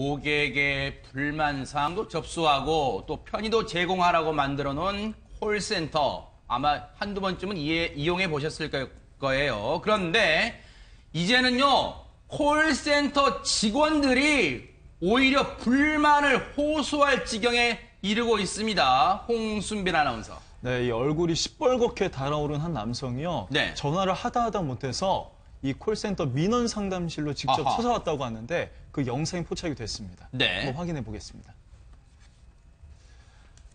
고객의 불만사항도 접수하고 또 편의도 제공하라고 만들어 놓은 콜센터 아마 한두 번쯤은 이용해 보셨을 거예요. 그런데 이제는요, 콜센터 직원들이 오히려 불만을 호소할 지경에 이르고 있습니다. 홍순빈 아나운서. 네, 이 얼굴이 시뻘겋게 달아오른 한 남성이요. 네. 전화를 하다 못해서 이 콜센터 민원 상담실로 직접 아하. 찾아왔다고 하는데 그 영상이 포착이 됐습니다. 네. 한번 확인해 보겠습니다.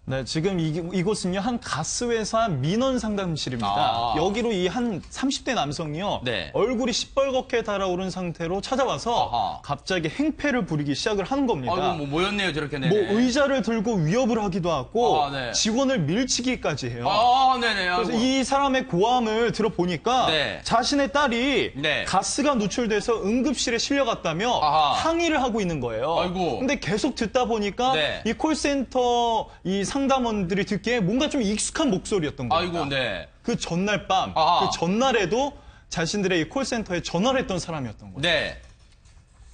네, 지금 이곳은요, 한 가스회사 민원 상담실입니다. 아. 여기로 이 한 30대 남성이요, 네. 얼굴이 시뻘겋게 달아오른 상태로 찾아와서 아하. 갑자기 행패를 부리기 시작을 하는 겁니다. 아이고, 뭐 모였네요, 저렇게. 네네. 뭐 의자를 들고 위협을 하기도 하고 아, 네. 직원을 밀치기까지 해요. 아, 네네. 그래서 아이고. 이 사람의 고함을 들어보니까 네. 자신의 딸이 네. 가스가 누출돼서 응급실에 실려갔다며 아하. 항의를 하고 있는 거예요. 아이고. 근데 계속 듣다 보니까 네. 이 콜센터 이 상담원들이 듣기에 뭔가 좀 익숙한 목소리였던 겁니다. 아이고, 네. 그 전날 밤, 아하. 그 전날에도 자신들의 이 콜센터에 전화를 했던 사람이었던 거죠. 네.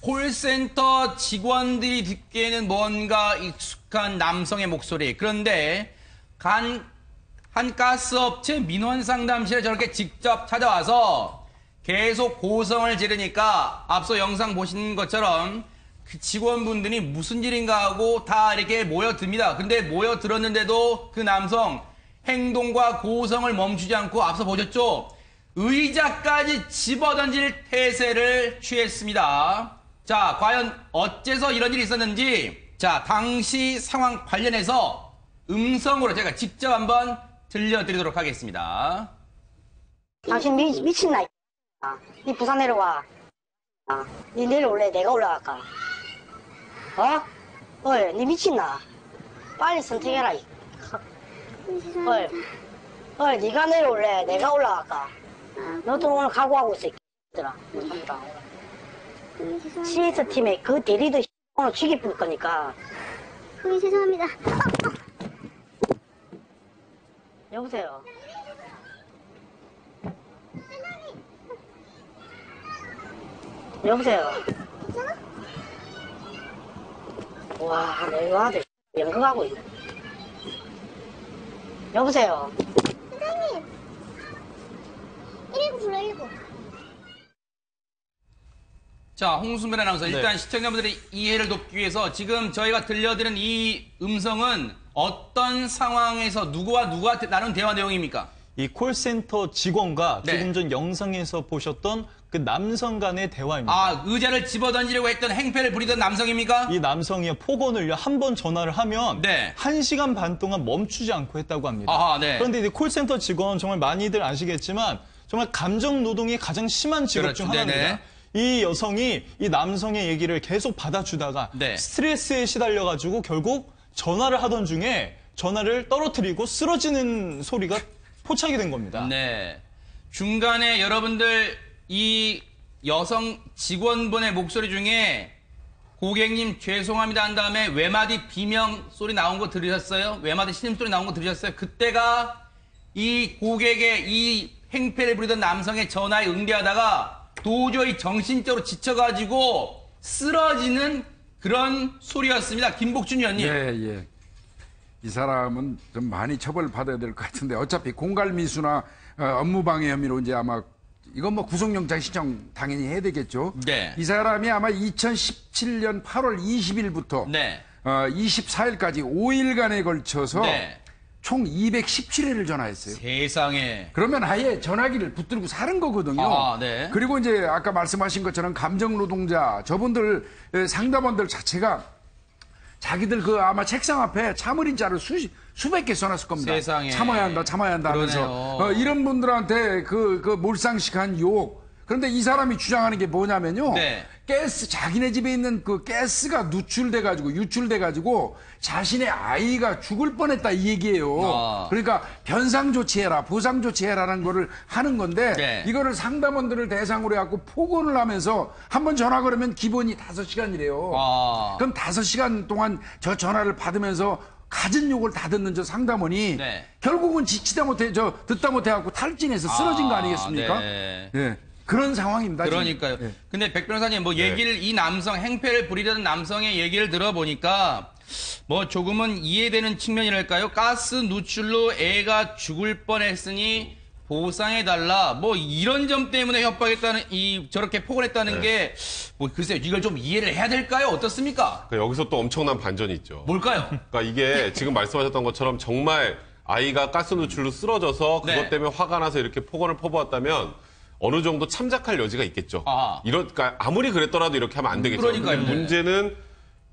콜센터 직원들이 듣기에는 뭔가 익숙한 남성의 목소리. 그런데 한 가스업체 민원 상담실에 저렇게 직접 찾아와서 계속 고성을 지르니까 앞서 영상 보신 것처럼 그 직원분들이 무슨 일인가 하고 다 이렇게 모여듭니다. 근데 모여들었는데도 그 남성 행동과 고성을 멈추지 않고 앞서 보셨죠? 의자까지 집어던질 태세를 취했습니다. 자, 과연 어째서 이런 일이 있었는지, 자, 당시 상황 관련해서 음성으로 제가 직접 한번 들려드리도록 하겠습니다. 당신 미친나. 니 부산 내려와. 니 내려올래? 내가 올라갈까? 어이, 니 미친나? 빨리 선택해라. 어이, 니가 내려올래? 내가 올라갈까? 너도 오늘 각오하고 있어, 이들아. CS 팀에 그 대리도 오늘 죽이 뿌릴 거니까. 죄송합니다. 여보세요. 여보세요. 와, 내 아들 연극하고 있네. 여보세요. 사장님. 119 불러, 119. 자, 홍순빈 아나운서. 일단 시청자분들의 이해를 돕기 위해서 지금 저희가 들려드린 이 음성은 어떤 상황에서 누구와 누가 나눈 대화 내용입니까? 이 콜센터 직원과 네. 조금 전 영상에서 보셨던 그 남성 간의 대화입니다. 아, 의자를 집어던지려고 했던 행패를 부리던 남성입니까? 이 남성이 폭언을요, 한 번 전화를 하면 네. 1시간 반 동안 멈추지 않고 했다고 합니다. 아하, 네. 그런데 이 콜센터 직원 정말 많이들 아시겠지만 정말 감정 노동이 가장 심한 직업 그렇죠. 중 하나입니다. 네네. 이 여성이 이 남성의 얘기를 계속 받아주다가 네. 스트레스에 시달려가지고 결국 전화를 하던 중에 전화를 떨어뜨리고 쓰러지는 소리가 포착이 된 겁니다. 네. 중간에 여러분들 이 여성 직원분의 목소리 중에 고객님 죄송합니다 한 다음에 외마디 비명 소리 나온 거 들으셨어요? 외마디 신음소리 나온 거 들으셨어요? 그때가 이 고객의 이 행패를 부리던 남성의 전화에 응대하다가 도저히 정신적으로 지쳐가지고 쓰러지는 그런 소리였습니다. 김복준 의원님. 예. 이 사람은 좀 많이 처벌받아야 될 것 같은데 어차피 공갈미수나 업무방해 혐의로 이제 아마 이건 뭐 구속영장 신청 당연히 해야 되겠죠. 네. 이 사람이 아마 2017년 8월 20일부터 네. 24일까지 5일간에 걸쳐서 네. 총 217회를 전화했어요. 세상에. 그러면 아예 전화기를 붙들고 사는 거거든요. 아, 네. 그리고 이제 아까 말씀하신 것처럼 감정노동자, 저분들 상담원들 자체가 자기들 그 아마 책상 앞에 참을인자를 수백 개 써놨을 겁니다. 세상에. 참아야 한다 하면서. 그러네요. 이런 분들한테 그 몰상식한 유혹. 그런데 이 사람이 주장하는 게 뭐냐면요. 네. 가스, 자기네 집에 있는 그 가스가 유출돼가지고 자신의 아이가 죽을 뻔했다 이 얘기예요. 아. 그러니까 변상 조치해라, 보상 조치해라라는 거를 하는 건데 네. 이거를 상담원들을 대상으로 해갖고 폭언을 하면서 한번 전화 걸으면 기본이 5시간이래요. 아. 그럼 5시간 동안 저 전화를 받으면서 갖은 욕을 다 듣는 저 상담원이 네. 결국은 듣다 못해갖고 탈진해서 쓰러진 거 아니겠습니까? 네. 예. 그런 상황입니다. 지금. 그러니까요. 예. 근데 백 변호사님 뭐 얘기를 이 남성 행패를 부리려던 남성의 얘기를 들어보니까 뭐 조금은 이해되는 측면이랄까요? 가스 누출로 애가 죽을 뻔했으니 보상해달라. 뭐 이런 점 때문에 협박했다는 저렇게 폭언했다는 게 뭐 글쎄요. 이걸 좀 이해를 해야 될까요? 어떻습니까? 그러니까 여기서 또 엄청난 반전이 있죠. 뭘까요? 그러니까 이게 지금 말씀하셨던 것처럼 정말 아이가 가스 누출로 쓰러져서 그것 네. 때문에 화가 나서 이렇게 폭언을 퍼부었다면 어느 정도 참작할 여지가 있겠죠. 아. 그러니까 아무리 그랬더라도 이렇게 하면 안 되겠죠. 그러니까요. 근데 문제는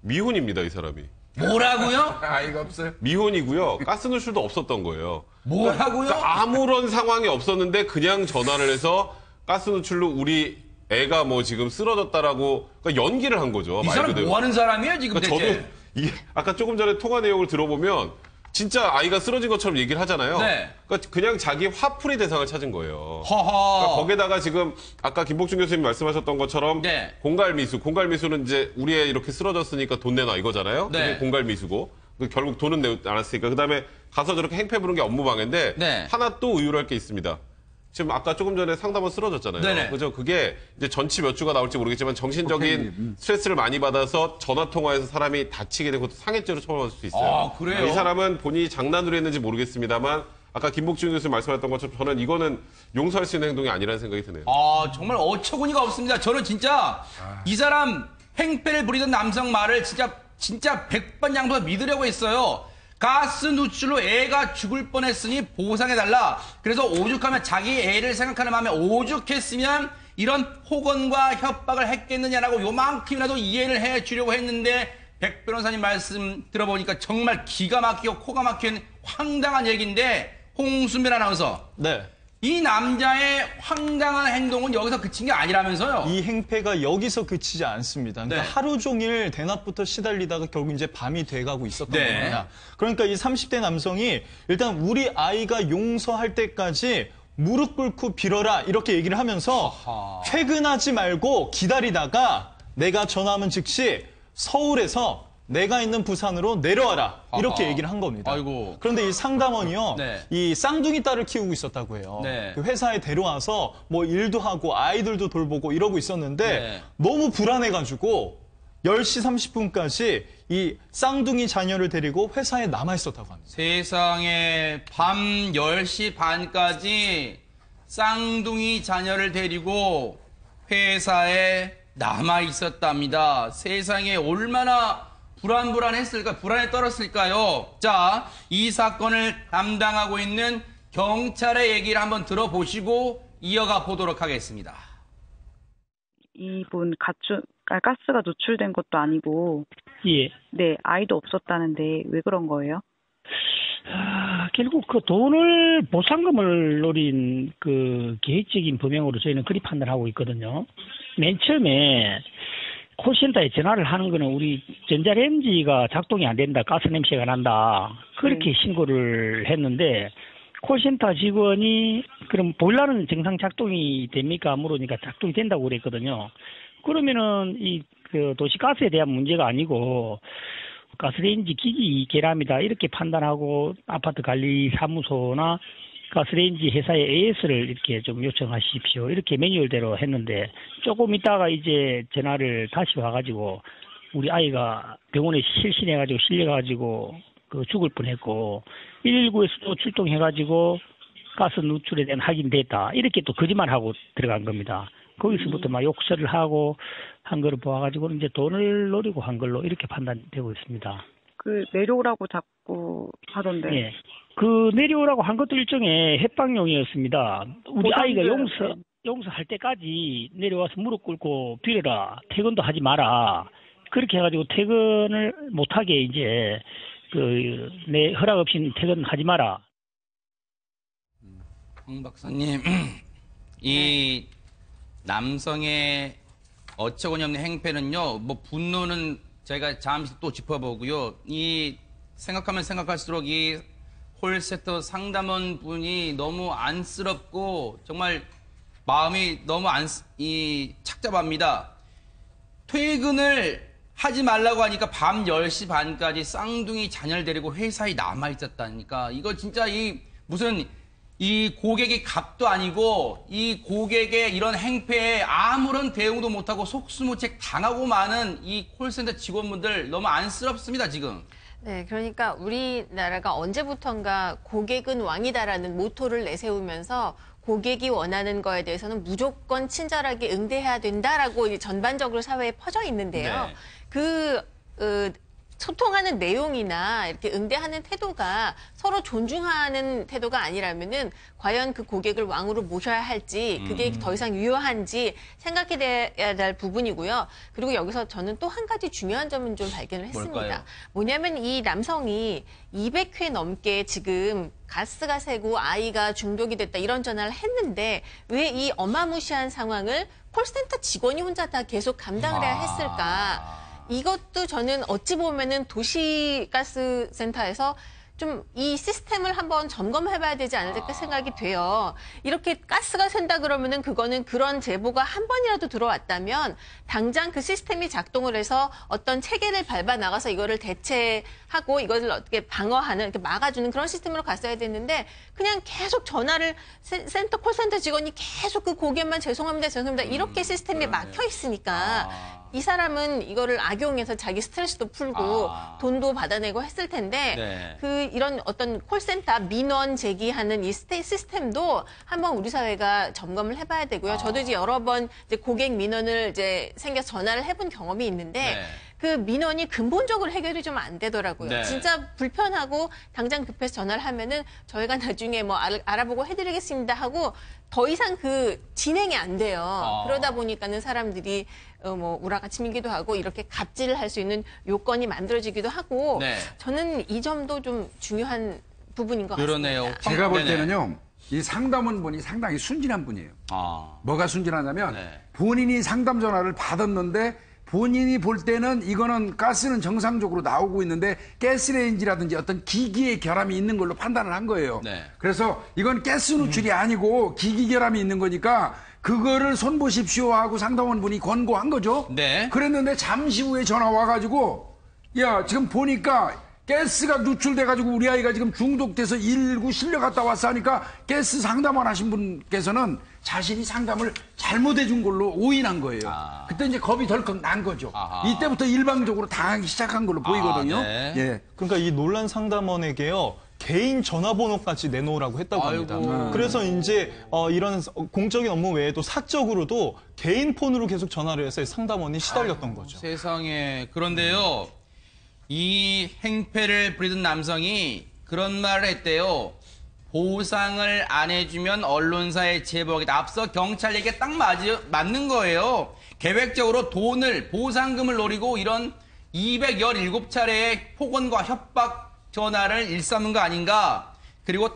미혼입니다, 이 사람이. 뭐라고요? 아이가 없어요. 미혼이고요. 가스 누출도 없었던 거예요. 뭐라고요? 그러니까 아무런 상황이 없었는데 그냥 전화를 해서 가스 누출로 우리 애가 뭐 지금 쓰러졌다라고 그러니까 연기를 한 거죠. 이 말 사람 그대로. 뭐 하는 사람이에요, 지금 그러니까 대체? 저도 이게 아까 조금 전에 통화 내용을 들어보면 진짜 아이가 쓰러진 것처럼 얘기를 하잖아요. 네. 그러니까 그냥 자기 화풀이 대상을 찾은 거예요. 허허. 그러니까 거기다가 지금 아까 김복준 교수님 말씀하셨던 것처럼 네. 공갈미수는 이제 우리 애 이렇게 쓰러졌으니까 돈 내놔 이거잖아요. 네. 그게 공갈미수고 결국 돈은 내지 않았으니까 그다음에 가서 저렇게 행패 부른 게 업무방해인데 네. 하나 또 의유할 게 있습니다. 지금 아까 조금 전에 상담원 쓰러졌잖아요. 네네. 그죠? 그게 이제 전치 몇 주가 나올지 모르겠지만 정신적인 스트레스를 많이 받아서 전화 통화에서 사람이 다치게 되고 상해죄로 처벌받을 수 있어요. 아, 그래요? 이 사람은 본인이 장난으로 했는지 모르겠습니다만 아까 김복준 교수님 말씀하셨던 것처럼 저는 이거는 용서할 수 있는 행동이 아니라는 생각이 드네요. 아, 정말 어처구니가 없습니다. 저는 진짜 이 사람 행패를 부리던 남성 말을 진짜 백번양보다 믿으려고 했어요. 가스 누출로 애가 죽을 뻔했으니 보상해달라. 그래서 오죽하면 자기 애를 생각하는 마음에 오죽했으면 이런 폭언과 협박을 했겠느냐라고 요만큼이라도 이해를 해주려고 했는데 백 변호사님 말씀 들어보니까 정말 기가 막히고 코가 막힌 황당한 얘기인데 홍순별 아나운서. 네. 이 남자의 황당한 행동은 여기서 그친 게 아니라면서요? 이 행패가 여기서 그치지 않습니다. 그러니까 네. 하루 종일 대낮부터 시달리다가 결국 이제 밤이 돼가고 있었던 네. 겁니다. 그러니까 이 30대 남성이 일단 우리 아이가 용서할 때까지 무릎 꿇고 빌어라 이렇게 얘기를 하면서 아하. 퇴근하지 말고 기다리다가 내가 전화하면 즉시 서울에서 내가 있는 부산으로 내려와라 이렇게 아하. 얘기를 한 겁니다. 아이고. 그런데 이 상담원이요, 네. 이 쌍둥이 딸을 키우고 있었다고 해요. 네. 그 회사에 데려와서 뭐 일도 하고 아이들도 돌보고 이러고 있었는데 네. 너무 불안해가지고 10시 30분까지 이 쌍둥이 자녀를 데리고 회사에 남아 있었다고 합니다. 세상에 밤 10시 반까지 쌍둥이 자녀를 데리고 회사에 남아 있었답니다. 세상에 얼마나 불안해 떨었을까요? 자, 이 사건을 담당하고 있는 경찰의 얘기를 한번 들어보시고 이어가 보도록 하겠습니다. 이분 가스가 누출된 것도 아니고, 예. 네, 아이도 없었다는데 왜 그런 거예요? 결국 그 돈을 보상금을 노린 그 계획적인 범행으로 저희는 그리 판단하고 있거든요. 맨 처음에 콜센터에 전화를 하는 거는 우리 전자레인지가 작동이 안 된다, 가스 냄새가 난다, 그렇게 신고를 했는데 콜센터 직원이 그럼 보일러는 정상 작동이 됩니까? 물으니까 작동이 된다고 그랬거든요. 그러면은 이 그 도시가스에 대한 문제가 아니고 가스레인지 기기 결함이다 이렇게 판단하고 아파트 관리 사무소나 가스레인지 회사에 AS를 이렇게 좀 요청하십시오 이렇게 매뉴얼대로 했는데 조금 있다가 이제 전화를 다시 와가지고 우리 아이가 병원에 실신해가지고 실려가지고 그 죽을 뻔했고 119에서도 출동해가지고 가스 누출에 대한 확인됐다 이렇게 또 거짓말하고 들어간 겁니다. 거기서부터 막 욕설을 하고 한 거를 보아가지고 이제 돈을 노리고 한 걸로 이렇게 판단되고 있습니다. 그 내려오라고 자꾸 하던데. 예. 그 내려오라고 한 것도 일종의 협박용이었습니다. 우리 아이가 용서할 때까지 내려와서 무릎 꿇고 빌어라. 퇴근도 하지 마라. 그렇게 해가지고 퇴근을 못하게 이제 내 허락 없이 퇴근하지 마라. 황 박사님, 이 남성의 어처구니없는 행패는요, 뭐 분노는 저희가 잠시 또 짚어보고요. 이 생각하면 생각할수록 이 콜센터 상담원 분이 너무 안쓰럽고 정말 마음이 너무 착잡합니다. 퇴근을 하지 말라고 하니까 밤 10시 반까지 쌍둥이 자녀를 데리고 회사에 남아 있었다니까. 이거 진짜 무슨 이 고객이 갑도 아니고 이 고객의 이런 행패에 아무런 대응도 못하고 속수무책 당하고 마는 이 콜센터 직원분들 너무 안쓰럽습니다, 지금. 네, 그러니까 우리나라가 언제부턴가 고객은 왕이다라는 모토를 내세우면서 고객이 원하는 거에 대해서는 무조건 친절하게 응대해야 된다라고 이제 전반적으로 사회에 퍼져 있는데요. 네. 소통하는 내용이나 이렇게 응대하는 태도가 서로 존중하는 태도가 아니라면은 과연 그 고객을 왕으로 모셔야 할지 그게 더 이상 유효한지 생각해야 될 부분이고요. 그리고 여기서 저는 또 한 가지 중요한 점은 좀 발견을 했습니다. 뭘까요? 뭐냐면 이 남성이 200회 넘게 지금 가스가 새고 아이가 중독이 됐다 이런 전화를 했는데 왜 이 어마무시한 상황을 콜센터 직원이 혼자 다 계속 감당을 해야 했을까? 이것도 저는 어찌 보면은 도시가스센터에서 좀 이 시스템을 한번 점검해봐야 되지 않을까 생각이 돼요. 이렇게 가스가 샌다 그러면은 그거는 그런 제보가 한 번이라도 들어왔다면 당장 그 시스템이 작동을 해서 어떤 체계를 밟아 나가서 이거를 대체하고 이것을 어떻게 방어하는 이렇게 막아주는 그런 시스템으로 갔어야 됐는데 그냥 계속 전화를 콜센터 직원이 계속 그 고객만 죄송합니다 이렇게 시스템이 막혀 있으니까. 이 사람은 이거를 악용해서 자기 스트레스도 풀고 돈도 받아내고 했을 텐데 이런 어떤 콜센터 민원 제기하는 이 시스템도 한번 우리 사회가 점검을 해봐야 되고요. 저도 이제 여러 번 이제 고객 민원을 이제 생겨서 전화를 해본 경험이 있는데 그 민원이 근본적으로 해결이 좀 안 되더라고요. 네. 진짜 불편하고 당장 급해서 전화를 하면은 저희가 나중에 뭐 알아보고 해드리겠습니다 하고 더 이상 그 진행이 안 돼요. 그러다 보니까는 사람들이 뭐 우라가침이기도 하고 이렇게 갑질을 할 수 있는 요건이 만들어지기도 하고 네. 저는 이 점도 좀 중요한 부분인 것 그러네요. 같습니다. 제가 볼 네네. 때는요, 이 상담원 분이 상당히 순진한 분이에요. 뭐가 순진하냐면 네. 본인이 상담 전화를 받았는데 본인이 볼 때는 이거는 가스는 정상적으로 나오고 있는데 가스레인지라든지 어떤 기기의 결함이 있는 걸로 판단을 한 거예요. 네. 그래서 이건 가스 누출이 아니고 기기 결함이 있는 거니까 그거를 손보십시오 하고 상담원 분이 권고한 거죠. 네. 그랬는데 잠시 후에 전화 와가지고 야 지금 보니까 가스가 누출돼가지고 우리 아이가 지금 중독돼서 119 실려갔다 왔어 하니까 가스 상담원 하신 분께서는 자신이 상담을 잘못해 준 걸로 오인한 거예요. 그때 이제 겁이 덜컥 난 거죠. 이때부터 일방적으로 당하기 시작한 걸로 보이거든요. 네. 예. 그러니까 이 논란 상담원에게요. 개인 전화번호까지 내놓으라고 했다고 합니다. 아이고. 그래서 이제 이런 공적인 업무 외에도 사적으로도 개인 폰으로 계속 전화를 해서 상담원이 시달렸던 거죠. 세상에. 그런데요, 이 행패를 부리던 남성이 그런 말을 했대요. 보상을 안 해주면 언론사에 제보하겠다. 앞서 경찰 얘기에 딱 맞는 거예요. 계획적으로 보상금을 노리고 이런 217차례의 폭언과 협박 전화를 일삼은 거 아닌가. 그리고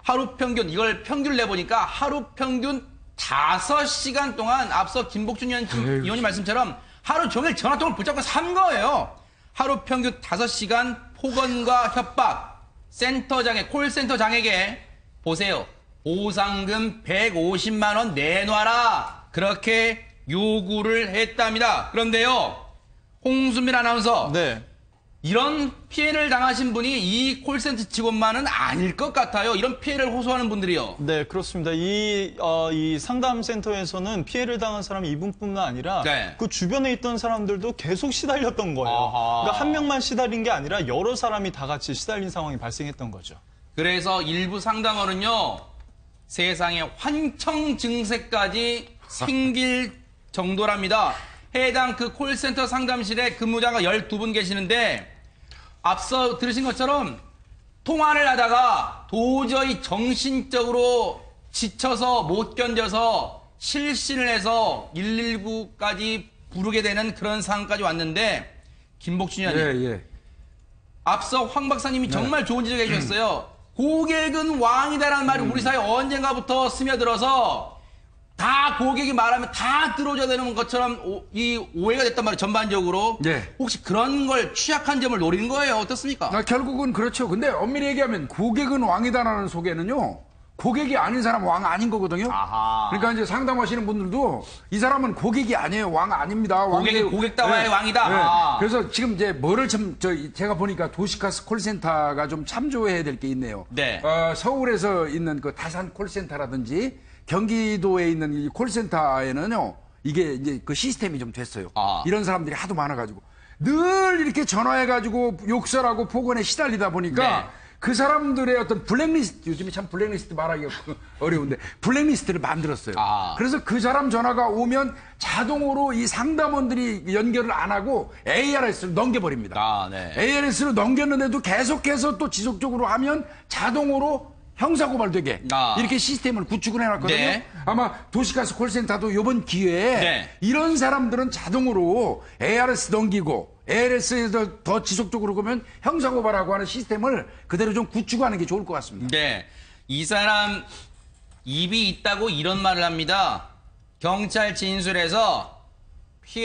하루 평균, 이걸 평균을 내보니까 하루 평균 5시간 동안 앞서 김복준 의원님 말씀처럼 하루 종일 전화통을 붙잡고 산 거예요. 하루 평균 5시간 폭언과 협박. 센터장에, 콜센터장에게 보세요. 보상금 150만 원 내놔라. 그렇게 요구를 했답니다. 그런데요, 홍수민 아나운서. 네. 이런 피해를 당하신 분이 이 콜센터 직원만은 아닐 것 같아요. 이런 피해를 호소하는 분들이요. 네, 그렇습니다. 이 상담센터에서는 피해를 당한 사람이 이분뿐만 아니라 네. 그 주변에 있던 사람들도 계속 시달렸던 거예요. 아하. 그러니까 한 명만 시달린 게 아니라 여러 사람이 다 같이 시달린 상황이 발생했던 거죠. 그래서 일부 상담원은요, 세상에 환청 증세까지 생길 정도랍니다. 해당 그 콜센터 상담실에 근무자가 12분 계시는데 앞서 들으신 것처럼 통화를 하다가 도저히 정신적으로 지쳐서 못 견뎌서 실신을 해서 119까지 부르게 되는 그런 상황까지 왔는데 김복준 의원님, 예. 앞서 황 박사님이 정말 좋은 지적을 해주셨어요. 고객은 왕이다라는 말이 우리 사회 언젠가부터 스며들어서 다 고객이 말하면 다 들어줘야 되는 것처럼 이 오해가 됐단 말이에요, 전반적으로. 네. 혹시 그런 걸 취약한 점을 노리는 거예요? 어떻습니까? 결국은 그렇죠. 근데 엄밀히 얘기하면 고객은 왕이다라는 소개는요. 고객이 아닌 사람 왕 아닌 거거든요. 아하. 그러니까 이제 상담하시는 분들도 이 사람은 고객이 아니에요. 왕 아닙니다. 고객이 왕이- 고객다와의 네. 왕이다. 네. 아. 그래서 지금 이제 뭐를 제가 보니까 도시가스 콜센터가 좀 참조해야 될 게 있네요. 네. 서울에서 있는 그 다산 콜센터라든지 경기도에 있는 이 콜센터에는요, 이게 이제 그 시스템이 좀 됐어요. 아. 이런 사람들이 하도 많아가지고 늘 이렇게 전화해가지고 욕설하고 폭언에 시달리다 보니까 네. 그 사람들의 어떤 블랙리스트, 요즘에 참 블랙리스트 말하기가 어려운데 블랙리스트를 만들었어요. 아. 그래서 그 사람 전화가 오면 자동으로 이 상담원들이 연결을 안 하고 ARS를 넘겨버립니다. 아, 네. ARS를 넘겼는데도 계속해서 또 지속적으로 하면 자동으로 형사고발되게 아. 이렇게 시스템을 구축을 해놨거든요. 네. 아마 도시가스 콜센터도 이번 기회에 네. 이런 사람들은 자동으로 ARS 넘기고 ARS에서 더 지속적으로 그러면 형사고발하고 하는 시스템을 그대로 좀 구축하는 게 좋을 것 같습니다. 네. 이 사람 입이 있다고 이런 말을 합니다. 경찰 진술에서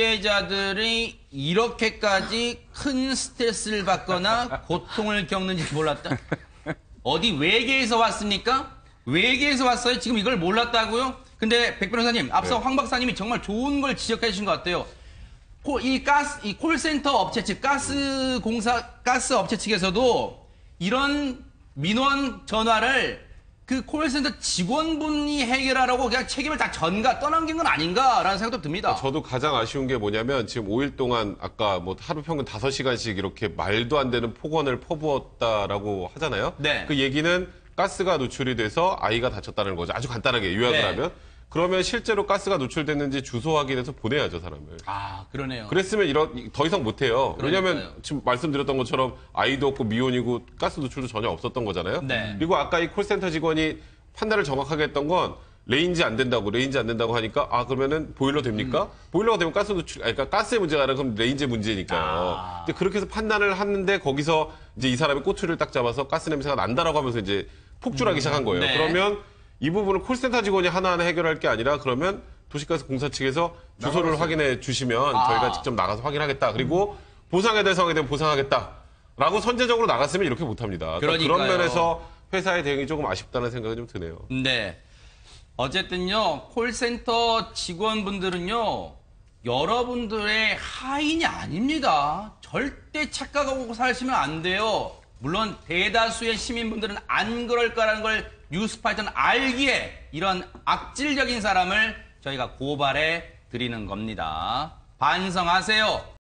피해자들이 이렇게까지 큰 스트레스를 받거나 고통을 겪는지 몰랐다. 어디 외계에서 왔습니까? 외계에서 왔어요? 지금 이걸 몰랐다고요? 근데 백 변호사님, 앞서 황 박사님이 정말 좋은 걸 지적해 주신 것 같아요. 이 콜센터 업체 측, 가스 업체 측에서도 이런 민원 전화를 그 콜센터 직원분이 해결하라고 그냥 책임을 다 떠넘긴 건 아닌가라는 생각도 듭니다. 저도 가장 아쉬운 게 뭐냐면 지금 5일 동안 아까 뭐 하루 평균 5시간씩 이렇게 말도 안 되는 폭언을 퍼부었다라고 하잖아요. 네. 그 얘기는 가스가 노출이 돼서 아이가 다쳤다는 거죠. 아주 간단하게 요약을 네. 하면. 그러면 실제로 가스가 노출됐는지 주소 확인해서 보내야죠, 사람을. 아, 그러네요. 그랬으면 더 이상 못해요. 왜냐하면 그러니까요. 지금 말씀드렸던 것처럼 아이도 없고 미혼이고 가스 노출도 전혀 없었던 거잖아요. 네. 그리고 아까 이 콜센터 직원이 판단을 정확하게 했던 건 레인지 안 된다고 하니까 그러면은 보일러 됩니까? 보일러가 되면 가스 노출, 그러니까 가스의 문제가 아니라 그럼 레인지의 문제니까요. 근데 그렇게 해서 판단을 하는데 거기서 이제 이 사람이 꼬투리를 딱 잡아서 가스 냄새가 난다라고 하면서 이제 폭주하기 시작한 거예요. 네. 그러면 이 부분을 콜센터 직원이 하나하나 해결할 게 아니라 그러면 도시가스 공사 측에서 주소를 확인해 주시면 저희가 직접 나가서 확인하겠다. 그리고 보상에 대상에 대한 보상하겠다라고 선제적으로 나갔으면 이렇게 못합니다. 그러니까 그런 그러니까요. 면에서 회사의 대응이 조금 아쉽다는 생각이 좀 드네요. 네. 어쨌든요, 콜센터 직원분들은요, 여러분들의 하인이 아닙니다. 절대 착각하고 사시면 안 돼요. 물론 대다수의 시민분들은 안 그럴 거라는 걸 뉴스파이터는 알기에 이런 악질적인 사람을 저희가 고발해 드리는 겁니다. 반성하세요.